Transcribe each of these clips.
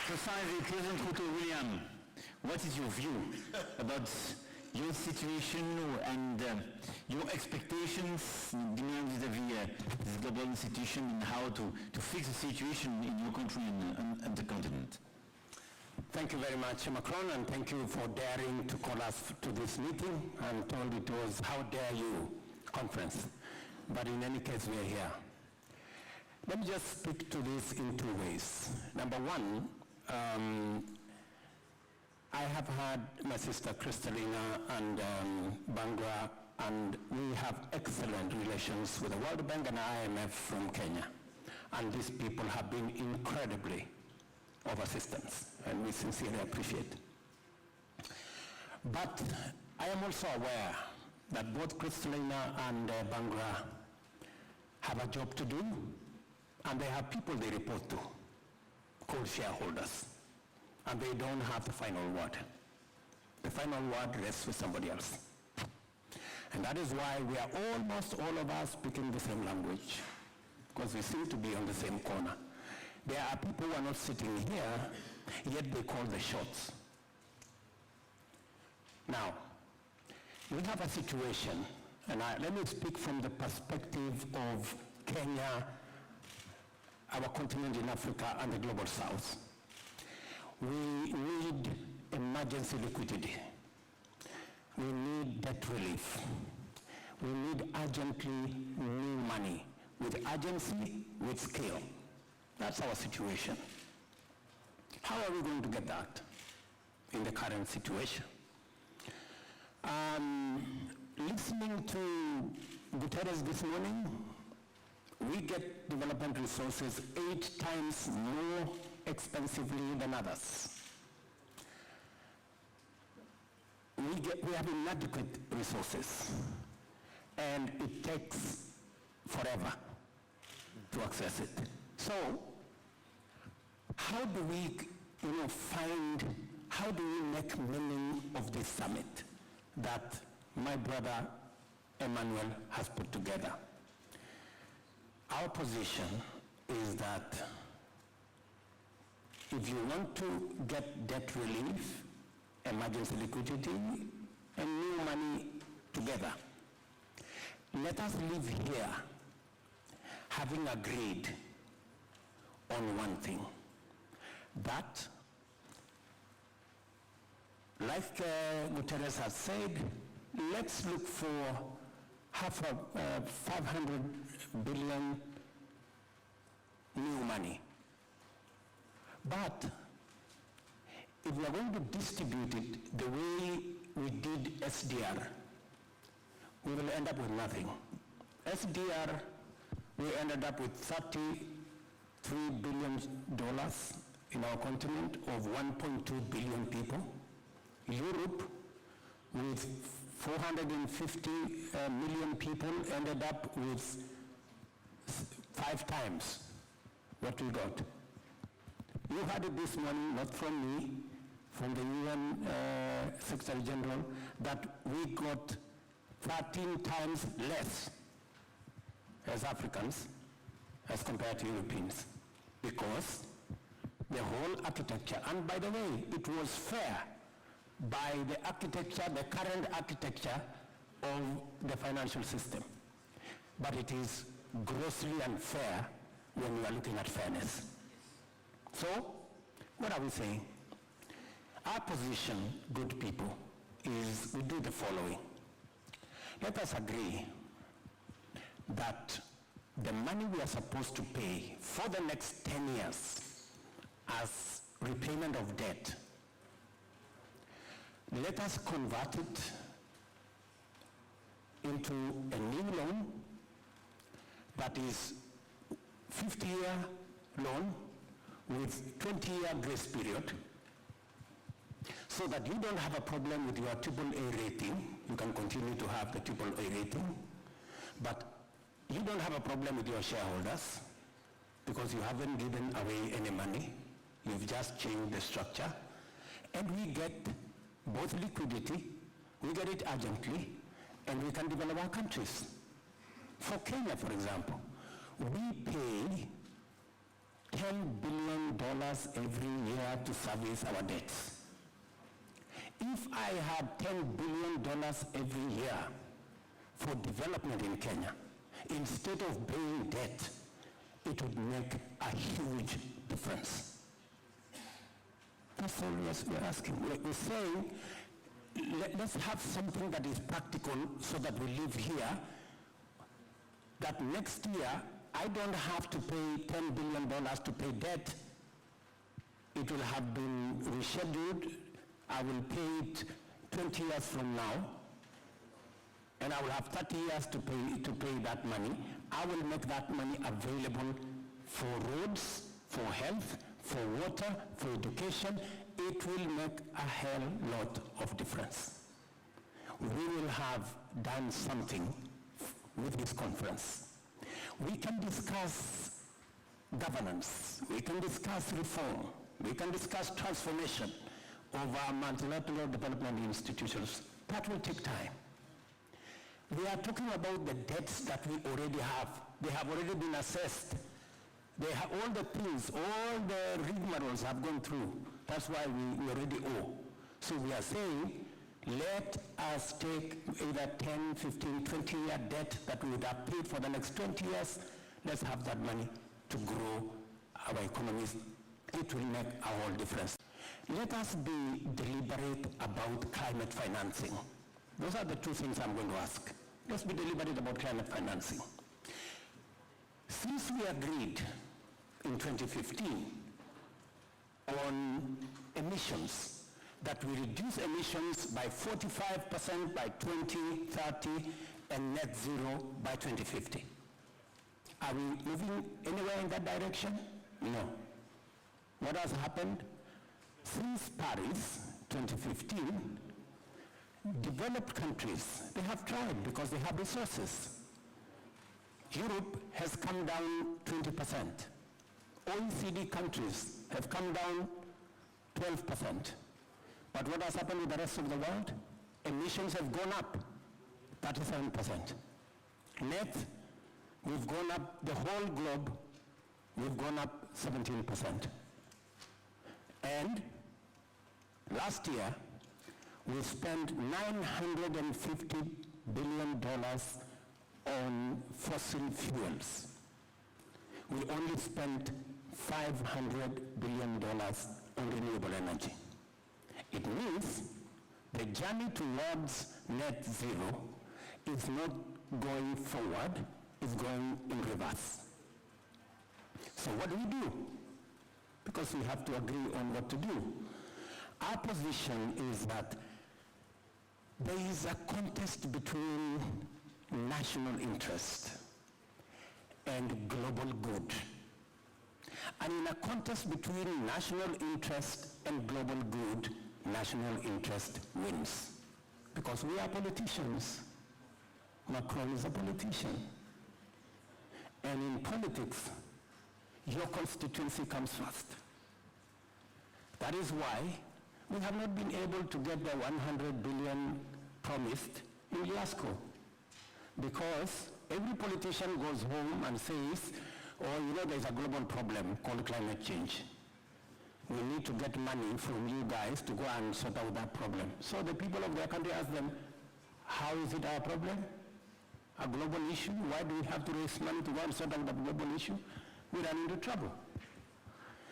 Precisely, President Ruto William, what is your view about your situation and your expectations vis-à-vis this global institution and how to fix the situation in your country and the continent? Thank you very much, Macron, and thank you for daring to call us to this meeting. I'm told it was How Dare You conference, but in any case, we are here. Let me just speak to this in two ways. Number one, I have had my sister Kristalina and Bangra, and we have excellent relations with the World Bank and IMF from Kenya. And these people have been incredibly of assistance, and we sincerely appreciate. But I am also aware that both Kristalina and Bangra have a job to do, and they have people they report to, called shareholders, and they don't have the final word. The final word rests with somebody else. And that is why we are almost all of us speaking the same language, because we seem to be on the same corner. There are people who are not sitting here, yet they call the shots. Now, we have a situation, and let me speak from the perspective of Kenya, our continent in Africa, and the global south. We need emergency liquidity. We need debt relief. We need urgently new money, with urgency, with scale. That's our situation. How are we going to get that in the current situation? Listening to Guterres this morning, we get development resources 8 times more expensively than others. We have inadequate resources, and it takes forever to access it. So, how do we, how do we make meaning of this summit that my brother Emmanuel has put together? Our position is that if you want to get debt relief, emergency liquidity, and new money together, let us live here having agreed on one thing, that, like Guterres has said, let's look for 500 billion new money. But if we are going to distribute it the way we did SDR, we will end up with nothing. SDR, we ended up with $33 billion in our continent of 1.2 billion people. Europe, with 450 million people, ended up with 5 times what we got. You heard it this morning, not from me, from the UN Secretary General, that we got 13 times less as Africans as compared to Europeans, because the whole architecture, and by the way, it was fair by the architecture, the current architecture of the financial system. But it is grossly unfair when we are looking at fairness. So, what are we saying? Our position, good people, is we do the following. Let us agree that the money we are supposed to pay for the next 10 years as repayment of debt, let us convert it into a new loan that is 50-year loan with 20-year grace period, so that you don't have a problem with your AAA rating. You can continue to have the AAA rating, but you don't have a problem with your shareholders because you haven't given away any money. You've just changed the structure, and we get both liquidity, we get it urgently, and we can develop our countries. For Kenya, for example, we pay $10 billion every year to service our debts. If I had $10 billion every year for development in Kenya, instead of paying debt, it would make a huge difference. That's all we're asking. We're saying, let's have something that is practical so that we live here, that next year, I don't have to pay $10 billion to pay debt. It will have been rescheduled. I will pay it 20 years from now, and I will have 30 years to pay that money. I will make that money available for roads, for health, for water, for education. It will make a hell lot of difference. We will have done something with this conference. We can discuss governance, we can discuss reform, we can discuss transformation of our multilateral development institutions. That will take time. We are talking about the debts that we already have. They have already been assessed. They have all the things, all the rigmaroles have gone through. That's why we already owe. So we are saying, let us take either 10, 15, 20-year debt that we would have paid for the next 20 years. Let's have that money to grow our economies. It will make a whole difference. Let us be deliberate about climate financing. Those are the two things I'm going to ask. Let's be deliberate about climate financing. Since we agreed in 2015 on emissions, that we reduce emissions by 45% by 2030 and net zero by 2050. Are we moving anywhere in that direction? No. What has happened? Since Paris 2015, developed countries, they have tried because they have resources. Europe has come down 20%. OECD countries have come down 12%. But what has happened with the rest of the world? Emissions have gone up 37%. Net, we've gone up, the whole globe, we've gone up 17%. And last year, we spent $950 billion on fossil fuels. We only spent $500 billion on renewable energy. It means the journey towards net zero is not going forward, it's going in reverse. So what do? Because we have to agree on what to do. Our position is that there is a contest between national interest and global good. And in a contest between national interest and global good, national interest wins. Because we are politicians. Macron is a politician. And in politics, your constituency comes first. That is why we have not been able to get the 100 billion promised in Glasgow. Because every politician goes home and says, oh, you know, there's a global problem called climate change. We need to get money from you guys to go and sort out that problem. So the people of their country ask them, how is it our problem? A global issue? Why do we have to raise money to go and sort out the global issue? We run into trouble.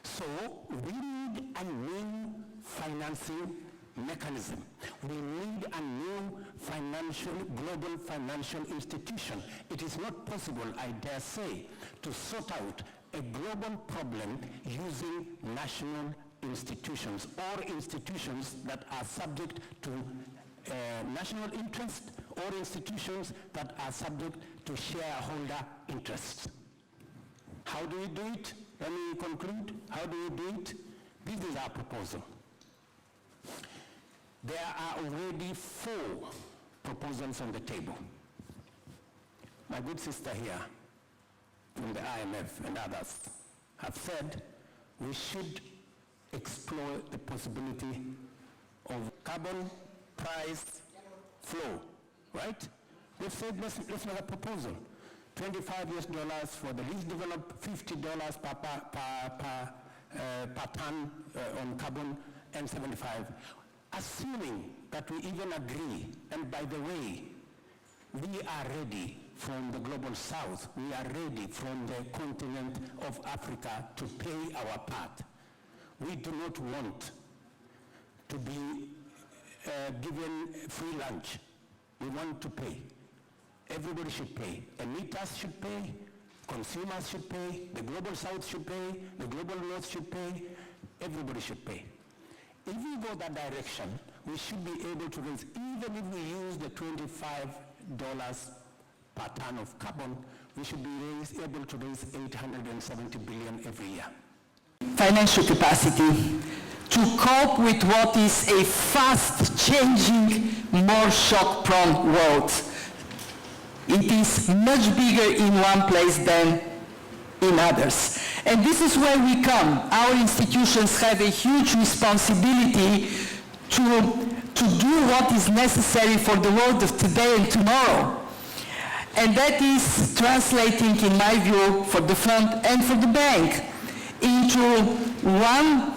So we need a new financing mechanism. We need a new global financial institution. It is not possible, I dare say, to sort out a global problem using national institutions or institutions that are subject to national interest or institutions that are subject to shareholder interests. How do we do it? Let me conclude. How do we do it? This is our proposal. There are already 4 proposals on the table. My good sister here from the IMF and others have said we should explore the possibility of carbon price flow, right? They've said let's make a proposal $25 US for the least developed, $50 per ton on carbon, and 75. Assuming that we even agree, and by the way, we are ready from the global south, we are ready from the continent of Africa to pay our part. We do not want to be given free lunch. We want to pay. Everybody should pay. Emitters should pay, consumers should pay, the global south should pay, the global north should pay, everybody should pay. If we go that direction, we should be able to raise, even if we use the $25 per ton of carbon, we should be able to raise $870 billion every year. Financial capacity to cope with what is a fast-changing, more shock-prone world. It is much bigger in one place than in others. And this is where we come. Our institutions have a huge responsibility to do what is necessary for the world of today and tomorrow. And that is translating, in my view, for the fund and for the bank, into one,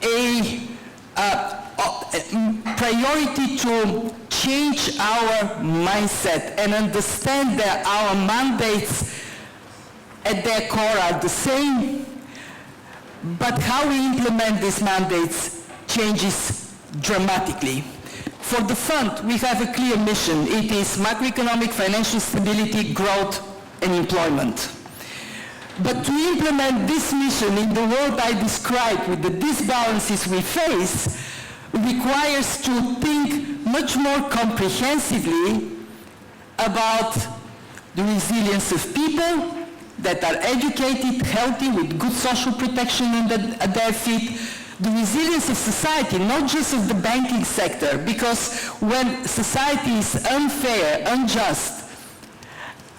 a priority to change our mindset and understand that our mandates at their core are the same, but how we implement these mandates changes dramatically. For the fund, we have a clear mission. It is macroeconomic, financial stability, growth, and employment. But to implement this mission in the world I described with the disbalances we face requires to think much more comprehensively about the resilience of people that are educated, healthy, with good social protection at their feet, the resilience of society, not just of the banking sector, because when society is unfair, unjust,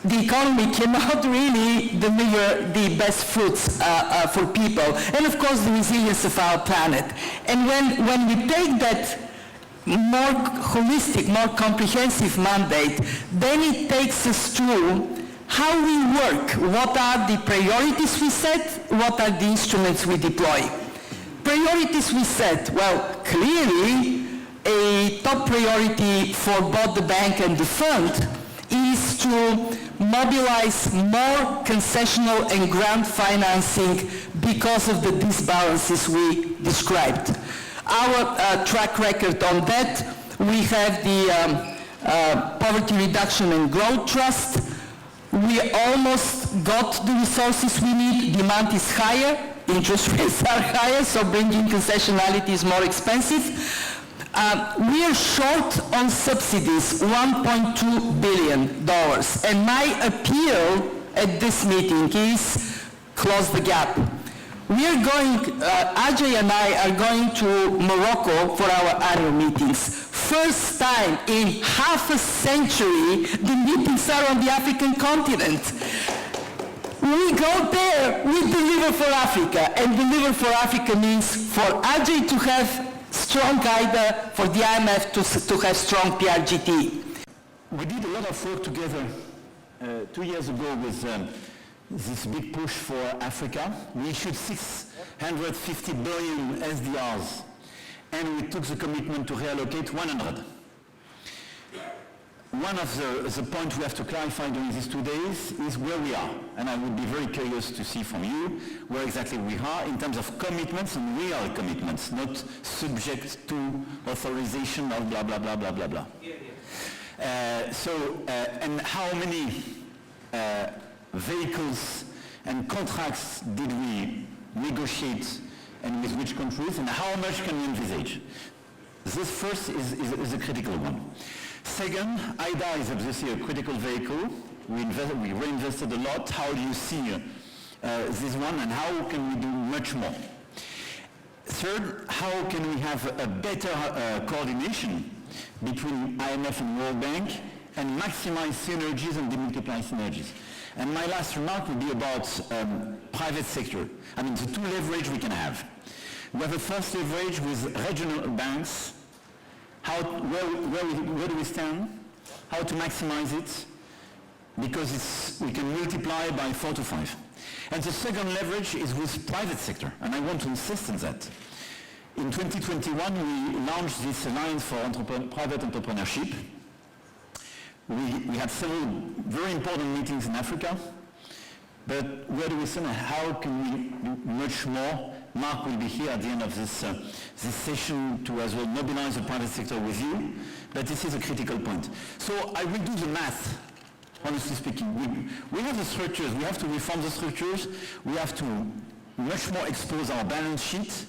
the economy cannot really deliver the best fruits for people. And of course, the resilience of our planet. And when we take that more holistic, more comprehensive mandate, then it takes us to how we work. What are the priorities we set? What are the instruments we deploy? Priorities we set, well, clearly a top priority for both the bank and the fund is to mobilize more concessional and grant financing because of the disbalances we described. Our track record on that, we have the Poverty Reduction and Growth Trust. We almost got the resources we need. Demand is higher, interest rates are higher, so bringing concessionality is more expensive. We are short on subsidies, $1.2 billion. And my appeal at this meeting is close the gap. We are going, Ajay and I are going to Morocco for our annual meetings. First time in half a century, the meetings are on the African continent. We go there, we deliver for Africa, and deliver for Africa means for Ajay to have strong guide, for the IMF to have strong PRGT. We did a lot of work together 2 years ago with this big push for Africa. We issued 650 billion SDRs, and we took the commitment to reallocate 100. One of the points we have to clarify during these 2 days is where we are, and I would be very curious to see from you where exactly we are in terms of commitments and real commitments, not subject to authorization of blah, blah, blah, blah, blah, blah. And how many vehicles and contracts did we negotiate, and with which countries, and how much can we envisage? This first is a critical one. Second, IDA is obviously a critical vehicle. We reinvested a lot. How do you see this one, and how can we do much more? Third, how can we have a better coordination between IMF and World Bank and maximize synergies and demultiply synergies? And my last remark would be about private sector. I mean, the two leverage we can have. We have a first leverage with regional banks. Where do we stand? How to maximize it? because we can multiply by 4 to 5. And the second leverage is with private sector, and I want to insist on that. In 2021, we launched this Alliance for Private Entrepreneurship. We had several very important meetings in Africa, but where do we stand? How can we do much more? Mark will be here at the end of this session to as well mobilize the private sector with you, but this is a critical point. So I will do the math, honestly speaking. We have the structures, we have to reform the structures, we have to much more expose our balance sheet,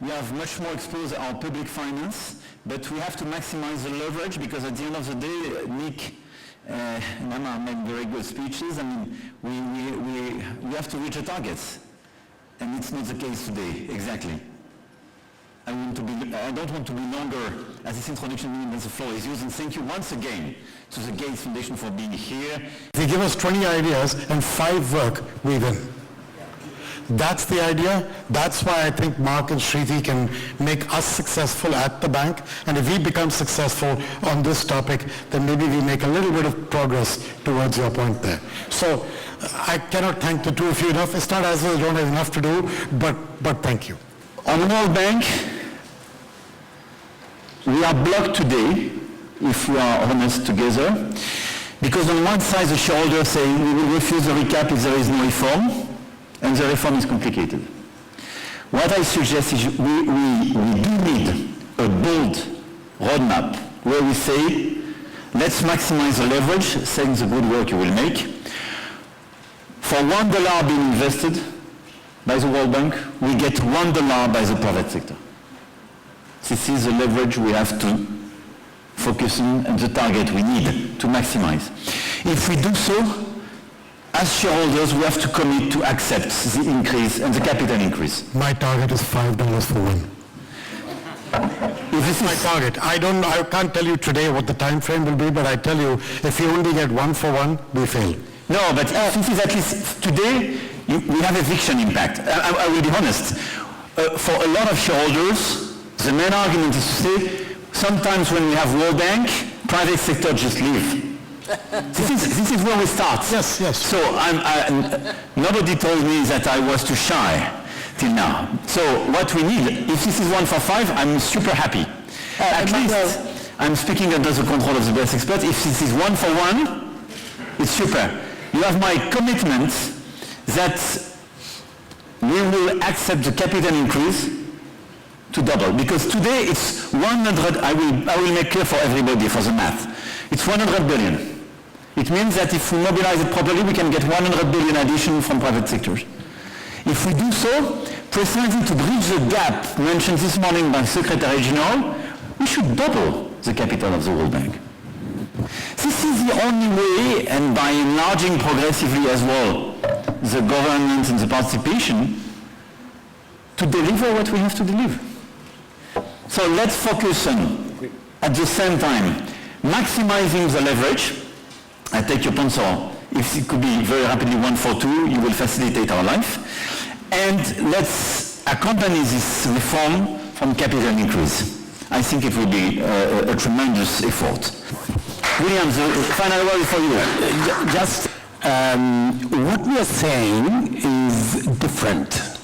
we have much more exposed our public finance, but we have to maximize the leverage because at the end of the day, Nick and Emma made very good speeches. I mean, we have to reach the targets, and it's not the case today, exactly. I don't want to be longer as this introduction means the floor is used, and thank you once again to the Gates Foundation for being here. They give us 20 ideas and 5 work, we win. That's the idea. That's why I think Mark and Shriti can make us successful at the bank. And if we become successful on this topic, then maybe we make a little bit of progress towards your point there. So I cannot thank the two of you enough. It's not as though they don't have enough to do, but thank you. On World Bank, we are blocked today, if we are honest together, because on one side the shareholders say we will refuse the recap if there is no reform, and the reform is complicated. What I suggest is we do need a bold roadmap where we say, let's maximize the leverage, saying the good work you will make. For $1 being invested by the World Bank, we get $1 by the private sector. This is the leverage we have to focus on and the target we need to maximize. If we do so, as shareholders, we have to commit to accept the increase and the capital increase. My target is $5 for one. If this is my target. I can't tell you today what the time frame will be, but I tell you, if you only get 1 for 1, we fail. No, but this is at least today, we have eviction impact. I will be honest. For a lot of shareholders, the main argument is to say, sometimes when we have World Bank, private sector just leave. This is where we start. Yes, yes. So nobody told me that I was too shy till now. So what we need, if this is 1 for 5, I'm super happy. At least I'm speaking under the control of the best expert. If this is 1 for 1, it's super. You have my commitment that we will accept the capital increase to double. Because today it's 100, I will make clear for everybody for the math. It's 100 billion. It means that if we mobilize it properly, we can get 100 billion addition from private sectors. If we do so, precisely to bridge the gap mentioned this morning by Secretary General, we should double the capital of the World Bank. This is the only way, and by enlarging progressively as well the governance and the participation, to deliver what we have to deliver. So let's focus on, at the same time, maximizing the leverage. I take your point, so if it could be very rapidly 1 for 2, you will facilitate our life. And let's accompany this reform from capital increase. I think it will be a tremendous effort. William, the final word for you. Just what we are saying is different.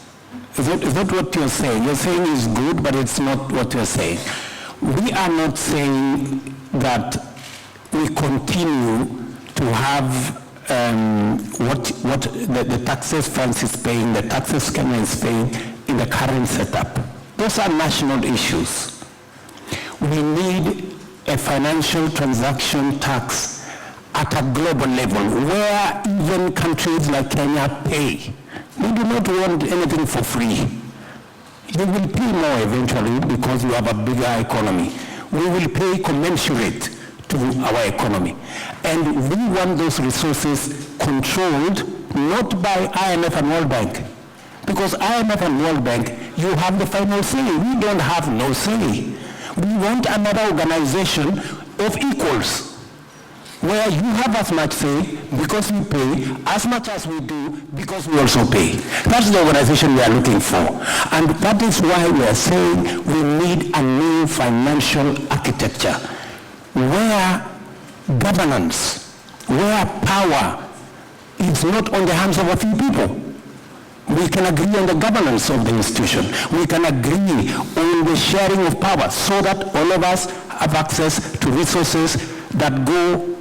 It's not what you're saying. You're saying is good, but it's not what you're saying. We are not saying that we continue to have what the taxes France is paying, the taxes Kenya is paying in the current setup. Those are national issues. We need a financial transaction tax at a global level where even countries like Kenya pay. We do not want anything for free. You will pay more eventually because you have a bigger economy. We will pay commensurate to our economy. And we want those resources controlled not by IMF and World Bank. Because IMF and World Bank, you have the final say. We don't have no say. We want another organization of equals, where you have as much say because you pay as much as we do because we also pay. That's the organization we are looking for. And that is why we are saying we need a new financial architecture where governance where power is not on the hands of a few people. We can agree on the governance of the institution. We can agree on the sharing of power so that all of us have access to resources that go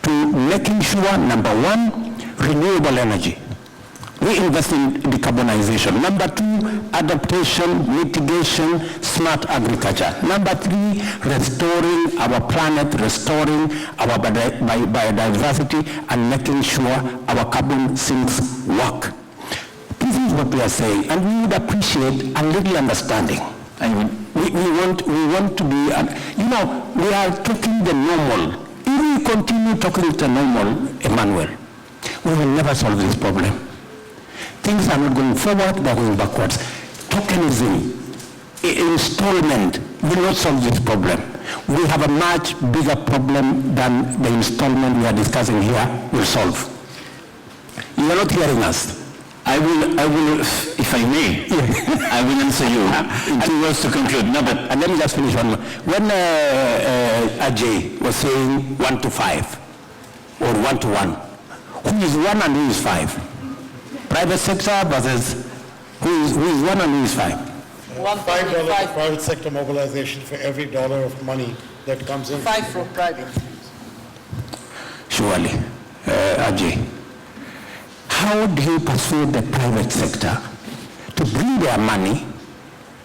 to making sure, number one, renewable energy. We invest in decarbonization. Number two, adaptation, mitigation, smart agriculture. Number three, restoring our planet, restoring our biodiversity, and making sure our carbon sinks work. This is what we are saying, and we would appreciate a little understanding. We want to be, we are talking the normal. If we continue talking the normal, Emmanuel, we will never solve this problem. Things are not going forward, they are going backwards. Tokenism, installment will not solve this problem. We have a much bigger problem than the installment we are discussing here will solve. You are not hearing us. I will, if I may, I will answer you in 2 words to conclude. No, but And let me just finish one more. When Ajay was saying 1 to 5, or 1 to 1, who is 1 and who is 5? Private sector versus who is 1 and who is 5? $5 private sector mobilization for every dollar of money that comes in. 5 from private. Surely. Ajay, how do you persuade the private sector to bring their money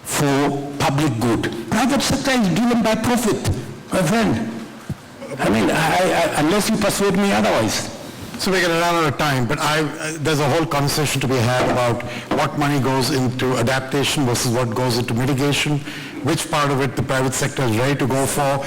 for public good? Private sector is driven by profit, my friend. I mean, unless you persuade me otherwise. So we're going to run out of time, but there's a whole conversation to be had about what money goes into adaptation versus what goes into mitigation, which part of it the private sector is ready to go for.